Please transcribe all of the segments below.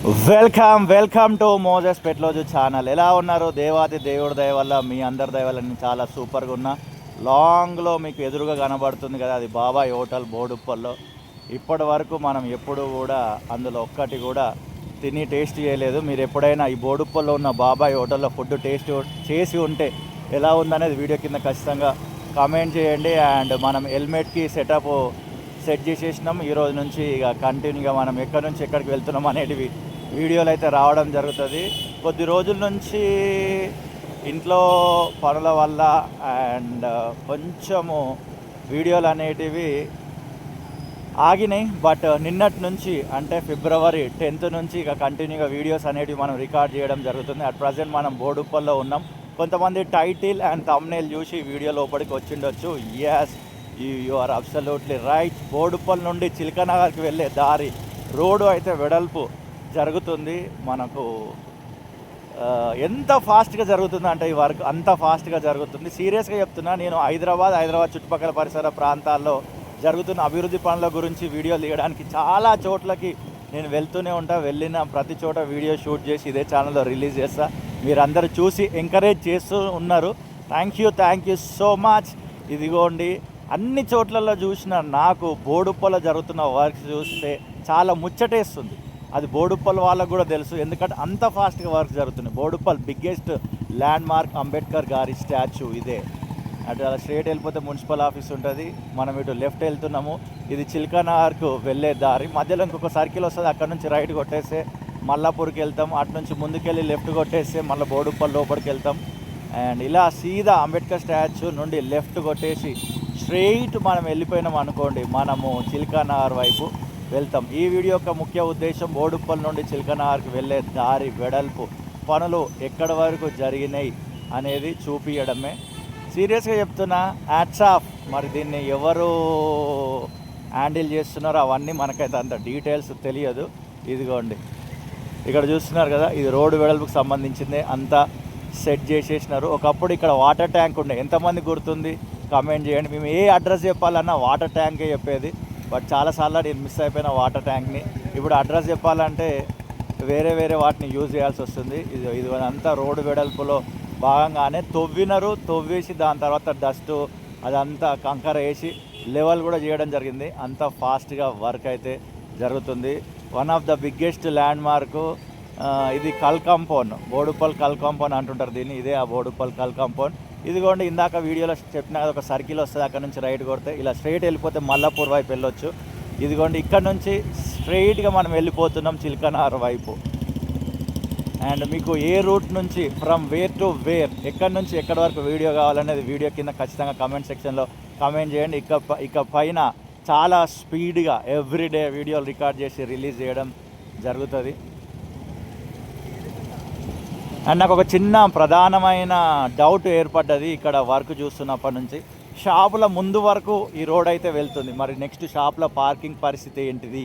Welcome to Moses పెట్లోజు channel. ఎలా ఉన్నారు? దేవాది దేవుడి దయ వల్ల, మీ అందరి దయ వల్ల నేను చాలా సూపర్గా ఉన్నా. లాంగ్లో మీకు ఎదురుగా కనబడుతుంది కదా, అది బాబాయ్ హోటల్ బోడుప్పల్లో. ఇప్పటి వరకు మనం ఎప్పుడు కూడా అందులో ఒక్కటి కూడా తిని టేస్ట్ చేయలేదు. మీరు ఎప్పుడైనా ఈ బోడుప్పల్లో ఉన్న బాబాయ్ హోటల్లో ఫుడ్ టేస్ట్ చేసి ఉంటే ఎలా ఉందనేది వీడియో కింద ఖచ్చితంగా కామెంట్ చేయండి. అండ్ మనం హెల్మెట్కి సెట్ చేసేసినాం. ఈరోజు నుంచి ఇక కంటిన్యూగా మనం ఎక్కడి నుంచి ఎక్కడికి వెళ్తున్నాం అనేటివి వీడియోలు అయితే రావడం జరుగుతుంది. కొద్ది రోజుల నుంచి ఇంట్లో పనుల వల్ల అండ్ కొంచెము వీడియోలు అనేటివి ఆగినాయి. బట్ నిన్నటి నుంచి అంటే ఫిబ్రవరి 10th నుంచి ఇక కంటిన్యూగా వీడియోస్ అనేటివి మనం రికార్డ్ చేయడం జరుగుతుంది. అట్ ప్రజెంట్ మనం బోడుప్పల్లో ఉన్నాం. కొంతమంది టైటిల్ అండ్ థంబ్నెయిల్ చూసి వీడియో లోపలికి వచ్చిండొచ్చు. Yes, you are absolutely right. Boduppal నుండి చిలకనగర్కి వెళ్ళే దారి రోడ్డు అయితే వెడల్పు జరుగుతుంది. మనకు ఎంత ఫాస్ట్గా జరుగుతుంది అంటే ఈ వర్క్ అంత ఫాస్ట్గా జరుగుతుంది. సీరియస్గా చెప్తున్నా, నేను హైదరాబాద్ చుట్టుపక్కల పరిసర ప్రాంతాల్లో జరుగుతున్న అభివృద్ధి పనుల గురించి వీడియోలు తీయడానికి చాలా చోట్లకి నేను వెళ్తూనే ఉంటా. వెళ్ళిన ప్రతి చోట వీడియో షూట్ చేసి ఇదే ఛానల్లో రిలీజ్ చేస్తా. మీరందరూ చూసి ఎంకరేజ్ చేస్తూ ఉన్నారు. Thank you so much. ఇదిగోండి, అన్ని చోట్లలో చూసిన నాకు బోడుప్పల్లో జరుగుతున్న వర్క్ చూస్తే చాలా ముచ్చటేస్తుంది. అది బోడుప్పల్ వాళ్ళకు కూడా తెలుసు, ఎందుకంటే అంత ఫాస్ట్గా వర్క్ జరుగుతుంది. Boduppal biggest land mark Ambedkar గారి స్టాచ్యూ ఇదే. అటు అలా స్ట్రేట్ వెళ్ళిపోతే మున్సిపల్ ఆఫీస్ ఉంటుంది. మనం ఇటు లెఫ్ట్ వెళ్తున్నాము. ఇది చిల్కానగర్కు వెళ్ళే దారి. మధ్యలో ఇంకొక సర్కిల్ వస్తుంది, అక్కడ నుంచి రైట్ కొట్టేస్తే మల్లాపూర్కి వెళ్తాం. అటు నుంచి ముందుకెళ్ళి లెఫ్ట్ కొట్టేస్తే మళ్ళీ బోడుప్పల్ లోపలికి వెళ్తాం. అండ్ ఇలా సీదా అంబేద్కర్ స్టాచ్యూ నుండి లెఫ్ట్ కొట్టేసి స్ట్రెయిట్ మనం వెళ్ళిపోయినాం అనుకోండి, మనము చిల్కానగర్ వైపు వెళ్తాం. ఈ వీడియో యొక్క ముఖ్య ఉద్దేశం బోడుప్పల్ నుండి చిల్కానగర్కి వెళ్ళే దారి వెడల్పు పనులు ఎక్కడి వరకు జరిగినాయి అనేది చూపించడమే. సీరియస్గా చెప్తున్నా, హ్యాట్స్ ఆఫ్. మరి దీన్ని ఎవరు హ్యాండిల్ చేస్తున్నారో అవన్నీ మనకైతే అంత డీటెయిల్స్ తెలియదు. ఇదిగోండి, ఇక్కడ చూస్తున్నారు కదా, ఇది రోడ్డు వెడల్పుకు సంబంధించిందే. అంతా సెట్ చేసేసినారు. ఒకప్పుడు ఇక్కడ వాటర్ ట్యాంక్ ఉండే. ఎంతమంది గుర్తుంది కామెంట్ చేయండి. మేము ఏ అడ్రస్ చెప్పాలన్నా వాటర్ ట్యాంకే చెప్పేది. బట్ చాలాసార్లు నేను మిస్ అయిపోయిన వాటర్ ట్యాంక్ని. ఇప్పుడు అడ్రస్ చెప్పాలంటే వేరే వాటిని యూజ్ చేయాల్సి వస్తుంది. ఇది అంతా రోడ్డు వెడల్పులో భాగంగానే తవ్వేసి దాని తర్వాత డస్ట్ అదంతా కంకర వేసి లెవెల్ కూడా చేయడం జరిగింది. అంత ఫాస్ట్గా వర్క్ అయితే జరుగుతుంది. One of the biggest land mark ఇది కల్ కాంపౌండ్, బోడుప్పల్ కల్ కాంపౌండ్ అంటుంటారు దీన్ని. ఇదే ఆ బోడుప్పల్ కల్ కాంపౌండ్. ఇదిగోండి, ఇందాక వీడియోలో చెప్పిన ఒక సర్కిల్ వస్తుంది, అక్కడ నుంచి రైట్ కొడితే ఇలా స్ట్రైట్ వెళ్ళిపోతే మల్లాపూర్ వైపు వెళ్ళొచ్చు. ఇదిగోండి, ఇక్కడ నుంచి స్ట్రైట్గా మనం వెళ్ళిపోతున్నాం చిల్కనగర్ వైపు. అండ్ మీకు ఏ రూట్ నుంచి ఫ్రమ్ వేర్ టు వేర్, ఎక్కడి నుంచి ఎక్కడి వరకు వీడియో కావాలనేది వీడియో కింద ఖచ్చితంగా కామెంట్ సెక్షన్లో కామెంట్ చేయండి. ఇక పైన చాలా స్పీడ్గా ఎవ్రీడే వీడియోలు రికార్డ్ చేసి రిలీజ్ చేయడం జరుగుతుంది. అండ్ నాకు ఒక చిన్న ప్రధానమైన డౌట్ ఏర్పడ్డది ఇక్కడ వర్క్ చూస్తున్నప్పటి నుంచి. షాపుల ముందు వరకు ఈ రోడ్ అయితే వెళ్తుంది, మరి నెక్స్ట్ షాప్లో పార్కింగ్ పరిస్థితి ఏంటిది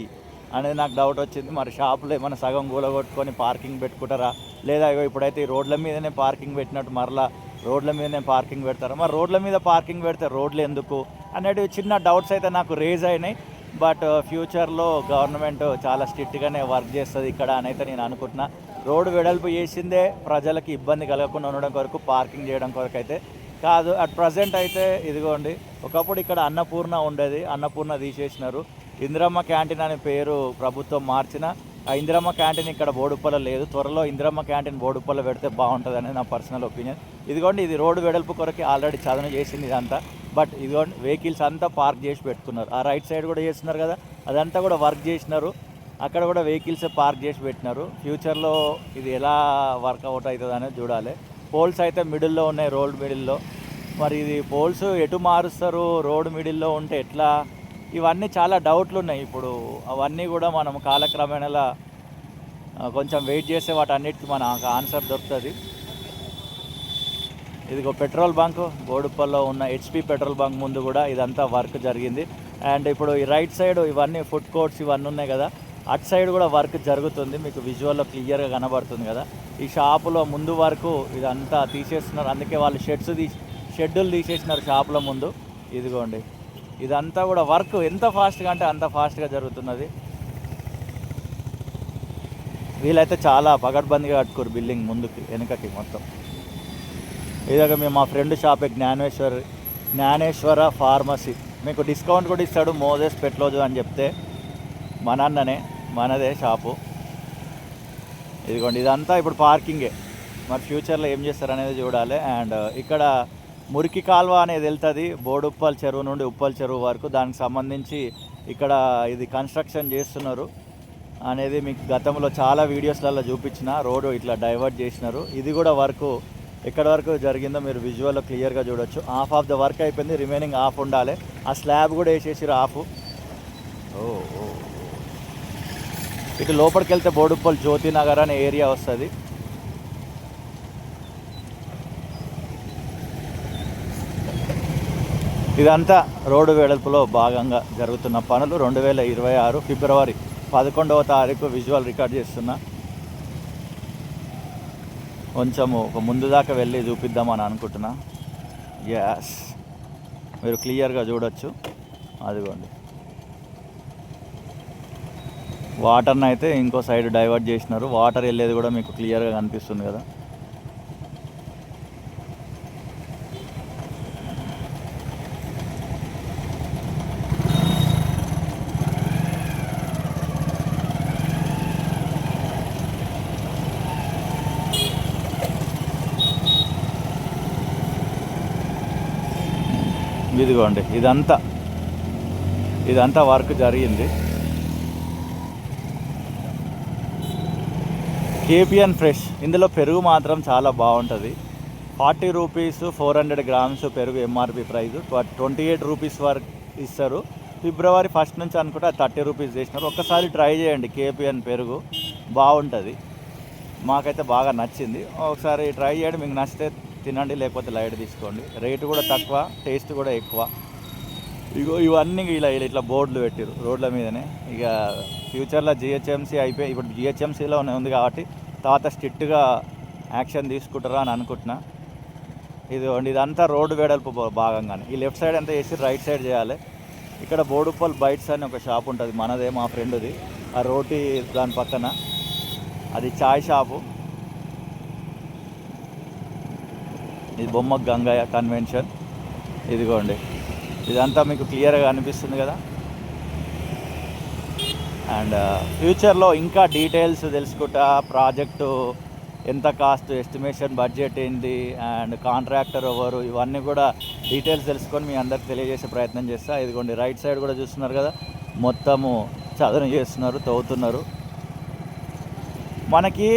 అనేది నాకు డౌట్ వచ్చింది. మరి షాపులో ఏమైనా సగం కూలగొట్టుకొని పార్కింగ్ పెట్టుకుంటారా, లేదా ఇప్పుడైతే ఈ రోడ్ల మీదనే పార్కింగ్ పెట్టినట్టు మరలా రోడ్ల మీదనే పార్కింగ్ పెడతారా? మరి రోడ్ల మీద పార్కింగ్ పెడితే రోడ్లు ఎందుకు అనేటివి చిన్న డౌట్స్ అయితే నాకు రేజ్ అయినాయి. బట్ ఫ్యూచర్లో గవర్నమెంట్ చాలా స్ట్రిక్ట్గానే వర్క్ చేస్తుంది ఇక్కడ అని అయితే నేను అనుకుంటున్నా. రోడ్డు వెడల్పు చేసిందే ప్రజలకి ఇబ్బంది కలగకుండా ఉండడం కొరకు, పార్కింగ్ చేయడం కొరకు అయితే కాదు. అట్ ప్రజెంట్ అయితే ఇదిగోండి, ఒకప్పుడు ఇక్కడ అన్నపూర్ణ ఉండేది, అన్నపూర్ణ తీసేసినారు. ఇందిరమ్మ క్యాంటీన్ అనే పేరు ప్రభుత్వం మార్చిన. ఆ ఇందిరమ్మ క్యాంటీన్ ఇక్కడ బోడుప్పల్లో లేదు. త్వరలో ఇందిరమ్మ క్యాంటీన్ బోడుప్పల్లో పెడితే బాగుంటుంది అనేది నా పర్సనల్ ఒపీనియన్. ఇదిగోండి, ఇది రోడ్డు వెడల్పు కొరకు ఆల్రెడీ చదును చేసింది ఇదంతా. బట్ ఇదిగోండి, వెహికల్స్ అంతా పార్క్ చేసి పెట్టుకున్నారు. ఆ రైట్ సైడ్ కూడా చేస్తున్నారు కదా, అదంతా కూడా వర్క్ చేసినారు. అక్కడ కూడా వెహికల్స్ పార్క్ చేసి పెట్టినారు. ఫ్యూచర్లో ఇది ఎలా వర్కౌట్ అవుతుంది అనేది చూడాలి. పోల్స్ అయితే మిడిల్లో ఉన్నాయి, రోడ్ మిడిల్లో. మరి ఇది పోల్స్ ఎటు మారుస్తారు, రోడ్ మిడిల్లో ఉంటే ఎట్లా, ఇవన్నీ చాలా డౌట్లు ఉన్నాయి. ఇప్పుడు అవన్నీ కూడా మనం కాలక్రమేణా కొంచెం వెయిట్ చేస్తే వాటన్నిటికీ మనకు ఆన్సర్ దొరుకుతుంది. ఇదిగో పెట్రోల్ బంక్, బోడుప్పల్లో ఉన్న హెచ్పి పెట్రోల్ బంక్ ముందు కూడా ఇదంతా వర్క్ జరిగింది. అండ్ ఇప్పుడు ఈ రైట్ సైడ్ ఇవన్నీ ఫుడ్ కోర్ట్స్ ఇవన్నీ ఉన్నాయి కదా, అటు సైడ్ కూడా వర్క్ జరుగుతుంది. మీకు విజువల్లో క్లియర్గా కనబడుతుంది కదా. ఈ షాపులో ముందు వరకు ఇదంతా తీసేస్తున్నారు, అందుకే వాళ్ళు షెడ్యూల్ తీసేసినారు షాపుల ముందు. ఇదిగోండి, ఇదంతా కూడా వర్క్ ఎంత ఫాస్ట్గా అంటే అంత ఫాస్ట్గా జరుగుతున్నది. వీళ్ళైతే చాలా పగడ్బందీగా కట్టుకోరు బిల్డింగ్ ముందుకి వెనుకకి మొత్తం. ఇలాగ మేము మా ఫ్రెండ్ షాపే జ్ఞానేశ్వర ఫార్మసీ. మీకు డిస్కౌంట్ కూడా ఇస్తాడు మోజెస్ పెట్లోజు అని చెప్తే. మా నాన్ననే, మనదే షాపు. ఇదిగోండి ఇదంతా ఇప్పుడు పార్కింగే. మరి ఫ్యూచర్లో ఏం చేస్తారు అనేది చూడాలి. అండ్ ఇక్కడ మురికి కాల్వ అనేది వెళ్తుంది బోడుప్పల్ చెరువు నుండి ఉప్పల్ చెరువు వరకు. దానికి సంబంధించి ఇక్కడ ఇది కన్స్ట్రక్షన్ చేస్తున్నారు అనేది మీకు గతంలో చాలా వీడియోస్లలో చూపించిన. రోడ్డు ఇట్లా డైవర్ట్ చేసినారు. ఇది కూడా వర్క్ ఎక్కడి వరకు జరిగిందో మీరు విజువల్లో క్లియర్గా చూడొచ్చు. హాఫ్ ఆఫ్ ద వర్క్ అయిపోయింది, రిమైనింగ్ హాఫ్ ఉండాలి. ఆ స్లాబ్ కూడా వేసేసారు హాఫ్. ఇటు లోపలికి వెళ్తే బోడుప్పల్ జ్యోతినగర్ అనే ఏరియా వస్తుంది. ఇదంతా రోడ్డు వెడల్పులో భాగంగా జరుగుతున్న పనులు. 2026 ఫిబ్రవరి 11వ తారీఖు విజువల్ రికార్డ్ చేస్తున్నా. కొంచెము ఒక ముందు దాకా వెళ్ళి చూపిద్దామని అనుకుంటున్నా. గ్యాస్ మీరు క్లియర్గా చూడొచ్చు. అదిగోండి వాటర్ని అయితే ఇంకో సైడ్ డైవర్ట్ చేసినారు. వాటర్ వెళ్ళేది కూడా మీకు క్లియర్గా కనిపిస్తుంది కదా. ఇదిగోండి ఇదంతా వర్క్ జరిగింది. KPN fresh. ఇందులో పెరుగు మాత్రం చాలా బాగుంటుంది. 40 రూపీస్ 400 గ్రామ్స్ పెరుగు ఎంఆర్పి ప్రైస్. 28 రూపీస్ వరకు ఇస్తారు. ఫిబ్రవరి 1 నుంచి అనుకుంటే 30 రూపీస్ చేసినారు. ఒక్కసారి ట్రై చేయండి. కేపిఎన్ పెరుగు బాగుంటుంది. మాకైతే బాగా నచ్చింది. ఒకసారి ట్రై చేయండి. మీకు నచ్చితే తినండి, లేకపోతే లైట్ తీసుకోండి. రేటు కూడా తక్కువ, టేస్ట్ కూడా ఎక్కువ. ఇగో ఇవన్నీ ఇట్లా బోర్డులు పెట్టారు రోడ్ల మీదనే. ఇక ఫ్యూచర్లో జిహెచ్ఎంసీ అయిపోయి, ఇప్పుడు జిహెచ్ఎంసీలోనే ఉంది కాబట్టి తర్వాత స్ట్రిక్ట్గా యాక్షన్ తీసుకుంటారా అని అనుకుంటున్నా. ఇదంతా రోడ్డు వెడల్పు భాగంగానే. ఈ లెఫ్ట్ సైడ్ అంతా వేసి రైట్ సైడ్ చేయాలి. ఇక్కడ బోడుప్పల్ బైట్స్ అని ఒక షాప్ ఉంటుంది, మనదే, మా ఫ్రెండ్ది. ఆ రోటీ దాని పక్కన అది చాయ్ షాపు. ఇది బొమ్మ గంగయ్య కన్వెన్షన్. ఇదిగోండి ఇదంతా మీకు క్లియర్గా అనిపిస్తుంది కదా. అండ్ ఫ్యూచర్లో ఇంకా డీటెయిల్స్ తెలుసుకుంటా, ప్రాజెక్టు ఎంత కాస్ట్, ఎస్టిమేషన్ బడ్జెట్ ఏంటి, అండ్ కాంట్రాక్టర్ ఎవరు, ఇవన్నీ కూడా డీటెయిల్స్ తెలుసుకొని మీ అందరికి తెలియజేసే ప్రయత్నం చేస్తా. ఇదిగోండి రైట్ సైడ్ కూడా చూస్తున్నారు కదా, మొత్తము చదును చేస్తున్నారు, తవ్వుతున్నారు. మనకి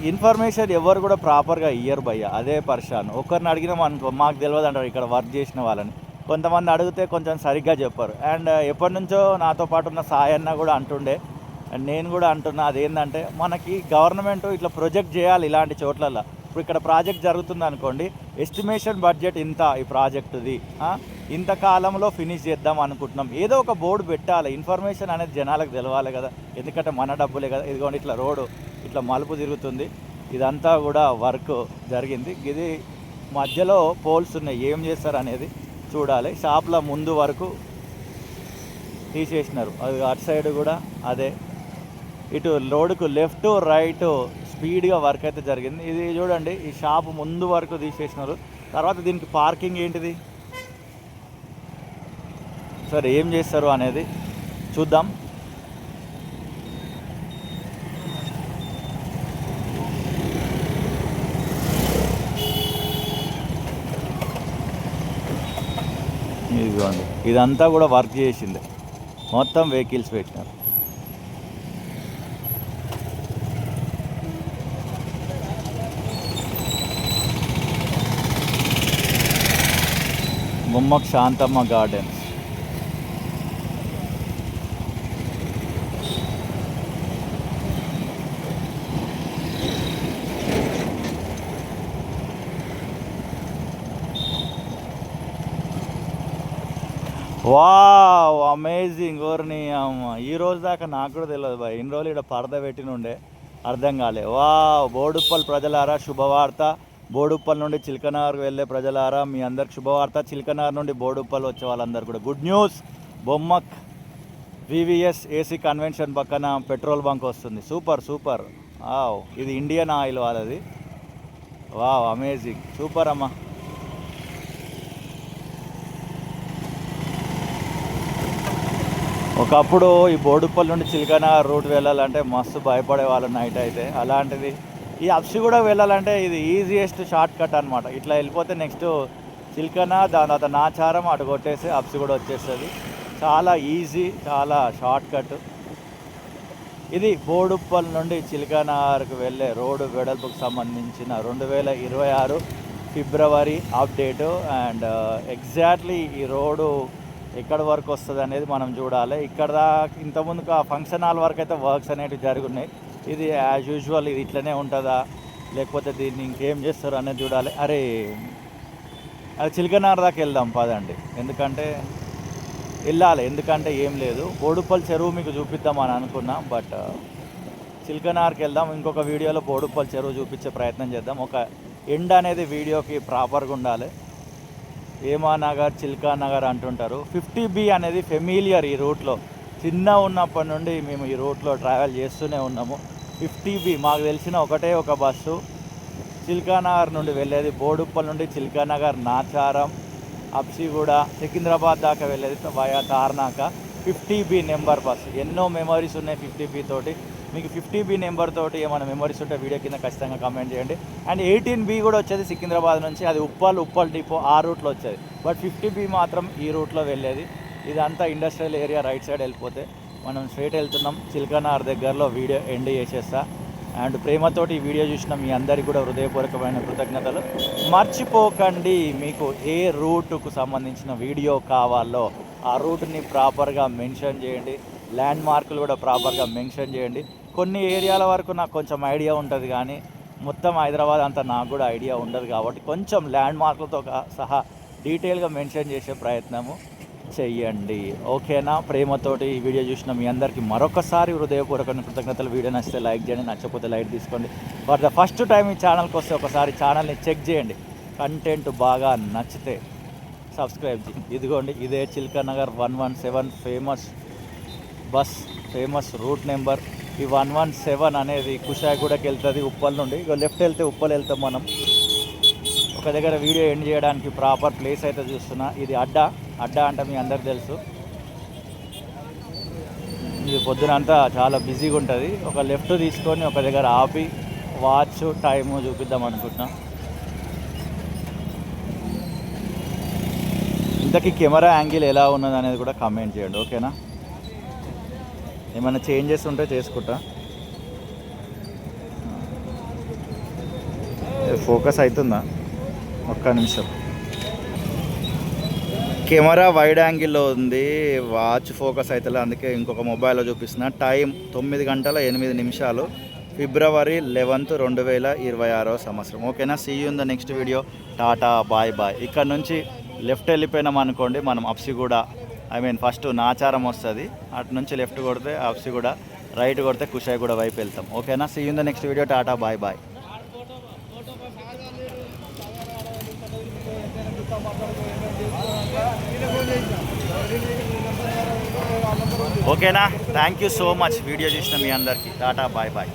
ఇన్ఫర్మేషన్ ఎవరు కూడా ప్రాపర్గా ఇయ్యరు భయ్య, అదే పరిశాన్. ఒకరిని అడిగినా మాకు తెలియదు అంటారు ఇక్కడ వర్క్ చేసిన వాళ్ళని. కొంతమంది అడిగితే కొంచెం సరిగ్గా చెప్పారు. అండ్ ఎప్పటి నుంచో నాతో పాటు ఉన్న సాయన్న కూడా అంటుండే, అండ్ నేను కూడా అంటున్నా, అదేంటంటే మనకి గవర్నమెంట్ ఇట్లా ప్రొజెక్ట్ చేయాలి ఇలాంటి చోట్లలో. ఇప్పుడు ఇక్కడ ప్రాజెక్ట్ జరుగుతుంది అనుకోండి, ఎస్టిమేషన్ బడ్జెట్ ఇంత, ఈ ప్రాజెక్టుది ఇంత కాలంలో ఫినిష్ చేద్దాం అనుకుంటున్నాం, ఏదో ఒక బోర్డు పెట్టాలి. ఇన్ఫర్మేషన్ అనేది జనాలకు తెలవాలి కదా, ఎందుకంటే మన డబ్బులే కదా. ఇదిగోండి ఇట్లా రోడ్డు ఇట్లా మలుపు తిరుగుతుంది. ఇదంతా కూడా వర్క్ జరిగింది. ఇది మధ్యలో పోల్స్ ఉన్నాయి, ఏం చేస్తారు అనేది చూడాలి. షాప్ల ముందు వరకు తీసేసినారు, అది అటు సైడ్ కూడా అదే. ఇటు రోడ్డుకు లెఫ్ట్ రైట్ స్పీడ్గా వర్క్ అయితే జరిగింది. ఇది చూడండి, ఈ షాప్ ముందు వరకు తీసేసినారు. తర్వాత దీనికి పార్కింగ్ ఏంటిది, సరే ఏం చేస్తారు అనేది చూద్దాం. ఇదిగోండి ఇదంతా కూడా వర్క్ చేసింది, మొత్తం వెహికల్స్ పెట్టినారు. Bommak Shanthamma gardens. Wow amazing. ఓర్ని అమ్మ, ఈ రోజు దాకా నాకు కూడా తెలియదు బాయ్. ఇన్ని రోజులు ఇక్కడ పరద పెట్టినుండే, అర్థం కాలే. వావ్, బోడుప్పల్ ప్రజలారా శుభవార్త. బోడుప్పల్ నుండి చిలకనగర్కు వెళ్ళే ప్రజలారా మీ అందరికి శుభవార్త. చిలకనగర్ నుండి బోడుప్పల్ వచ్చే వాళ్ళందరూ కూడా good news. Bommak VVS AC convention పక్కన పెట్రోల్ బంక్ వస్తుంది. Super super. వావ్, ఇది ఇండియన్ ఆయిల్ వాళ్ళది. వావ్, అమేజింగ్, సూపర్ అమ్మా. ఒకప్పుడు ఈ బోడుప్పల్ నుండి చిలకన రూట్ వెళ్ళాలంటే మస్తు భయపడే వాళ్ళు నైట్ అయితే. అలాంటిది ఈ అప్సిగూడ వెళ్ళాలంటే ఇది ఈజియెస్ట్ షార్ట్ కట్ అనమాట. ఇట్లా వెళ్ళిపోతే నెక్స్ట్ చిలకన, దాని తర్వాత నాచారం అటు కొట్టేసి అప్సిగూడ వచ్చేస్తుంది. చాలా ఈజీ, చాలా షార్ట్ కట్. ఇది బోడుప్పల్ నుండి చిలకనార్కు వెళ్ళే రోడ్డు వెడల్పుకు సంబంధించిన 2026 ఫిబ్రవరి అప్డేటు. అండ్ ఎగ్జాక్ట్లీ ఈ రోడ్డు ఎక్కడి వరకు వస్తుంది అనేది మనం చూడాలి. ఇక్కడ దాకా ఇంతకుముందుకు ఆ ఫంక్షన్ హాల్ వరకు అయితే వర్క్స్ అనేవి జరుగున్నాయి. ఇది యాజ్ యూజువల్ ఇది ఇట్లనే ఉంటుందా, లేకపోతే దీన్ని ఇంకేం చేస్తారు అనేది చూడాలి. అరే, అది చిలకనార్ దాకా వెళ్దాం పదండి. ఎందుకంటే ఏం లేదు, బోడుప్పల్ చెరువు మీకు చూపిద్దామని అనుకున్నా, బట్ చిలకనార్కి వెళ్దాం. ఇంకొక వీడియోలో బోడుప్పల్ చెరువు చూపించే ప్రయత్నం చేద్దాం. ఒక ఎండ్ అనేది వీడియోకి ప్రాపర్గా ఉండాలి. హేమానగర్, చిల్కా నగర్ అంటుంటారు. 50B అనేది ఫెమిలియర్ ఈ రూట్లో. చిన్న ఉన్నప్పటి నుండి మేము ఈ రూట్లో ట్రావెల్ చేస్తూనే ఉన్నాము. 50B మాకు తెలిసిన ఒకటే ఒక బస్సు చిల్కానగర్ నుండి వెళ్ళేది. బోడుప్పల్ నుండి చిల్కానగర్, నాచారం, అప్సిగూడ, సికింద్రాబాద్ దాకా వెళ్ళేది via Tarnaka 50B number bus. ఎన్నో మెమరీస్ ఉన్నాయి 50B తోటి. మీకు 50B నెంబర్ తోటి ఏమైనా మెమరీస్ ఉంటే వీడియో కింద ఖచ్చితంగా కామెంట్ చేయండి. అండ్ 18B కూడా వచ్చేది సికింద్రాబాద్ నుంచి, అది ఉప్పల్ డిపో ఆ రూట్లో వచ్చేది. బట్ 50B మాత్రం ఈ రూట్లో వెళ్ళేది. ఇదంతా ఇండస్ట్రియల్ ఏరియా. రైట్ సైడ్ వెళ్ళిపోతే మనం స్ట్రైట్ వెళ్తున్నాం. చిల్కనార్ దగ్గరలో వీడియో ఎండ్ చేసేస్తా. అండ్ ప్రేమతోటి ఈ వీడియో చూసిన మీ అందరికీ కూడా హృదయపూర్వకమైన కృతజ్ఞతలు. మర్చిపోకండి, మీకు ఏ రూటుకు సంబంధించిన వీడియో కావాలో ఆ రూట్ని ప్రాపర్గా మెన్షన్ చేయండి. ల్యాండ్ మార్కులు కూడా ప్రాపర్గా మెన్షన్ చేయండి. కొన్ని ఏరియాల వరకు నాకు కొంచెం ఐడియా ఉంటుంది, కానీ మొత్తం హైదరాబాద్ అంతా నాకు కూడా ఐడియా ఉండదు. కాబట్టి కొంచెం ల్యాండ్ మార్కులతో సహా డీటెయిల్గా మెన్షన్ చేసే ప్రయత్నము చెయ్యండి. ఓకేనా? ప్రేమతోటి ఈ వీడియో చూసిన మీ అందరికీ మరొకసారి హృదయపూర్వక కృతజ్ఞతలు. వీడియో నచ్చితే లైక్ చేయండి, నచ్చకపోతే లైక్ తీసుకోండి. ఫర్ ద ఫస్ట్ టైం ఈ ఛానల్కి వస్తే ఒకసారి ఛానల్ని చెక్ చేయండి. కంటెంట్ బాగా నచ్చితే సబ్స్క్రైబ్ చేయండి. ఇదిగోండి, ఇదే Chilkanagar 117 famous bus, famous route number. ఈ 117 అనేది కుషాయిగూడకి వెళ్తుంది ఉప్పల్ నుండి. ఇక లెఫ్ట్ వెళ్తే ఉప్పల్ వెళ్తాం మనం. ఒక దగ్గర వీడియో ఎండ్ చేయడానికి ప్రాపర్ ప్లేస్ అయితే చూస్తున్నా. ఇది అడ్డా అంటే మీ అందరికి తెలుసు. ఇది పొద్దునంతా చాలా బిజీగా ఉంటుంది. ఒక లెఫ్ట్ తీసుకొని ఒక దగ్గర ఆపి వాచ్ టైము చూపిద్దాం అనుకుంటున్నా. ఇంతకీ కెమెరా యాంగిల్ ఎలా ఉన్నది అనేది కూడా కామెంట్ చేయండి. ఓకేనా? ఏమైనా చేంజెస్ ఉంటే చేసుకుంటా. ఫోకస్ అవుతుందా? ఒక్క నిమిషం. కెమెరా వైడ్ యాంగిల్లో ఉంది, వాచ్ ఫోకస్ అవుతుంది. అందుకే ఇంకొక మొబైల్లో చూపిస్తున్నా. టైం 9:08 ఫిబ్రవరి 11, 2026 సంవత్సరం. ఓకేనా? See you in the next video. Tata, bye bye. ఇక్కడ నుంచి లెఫ్ట్ వెళ్ళిపోయినాం అనుకోండి, మనం అప్సిగూడ, ఫస్ట్ నాచారం వస్తుంది. అటు నుంచి లెఫ్ట్ కొడితే అప్సిగూడ, రైట్ కొడితే కుషాయిగూడ వైపు వెళ్తాం. ఓకేనా? See you in the next video. Tata, bye bye. ఓకేనా? Thank you so much video చూసిన మీ అందరికీ. Tata, bye bye.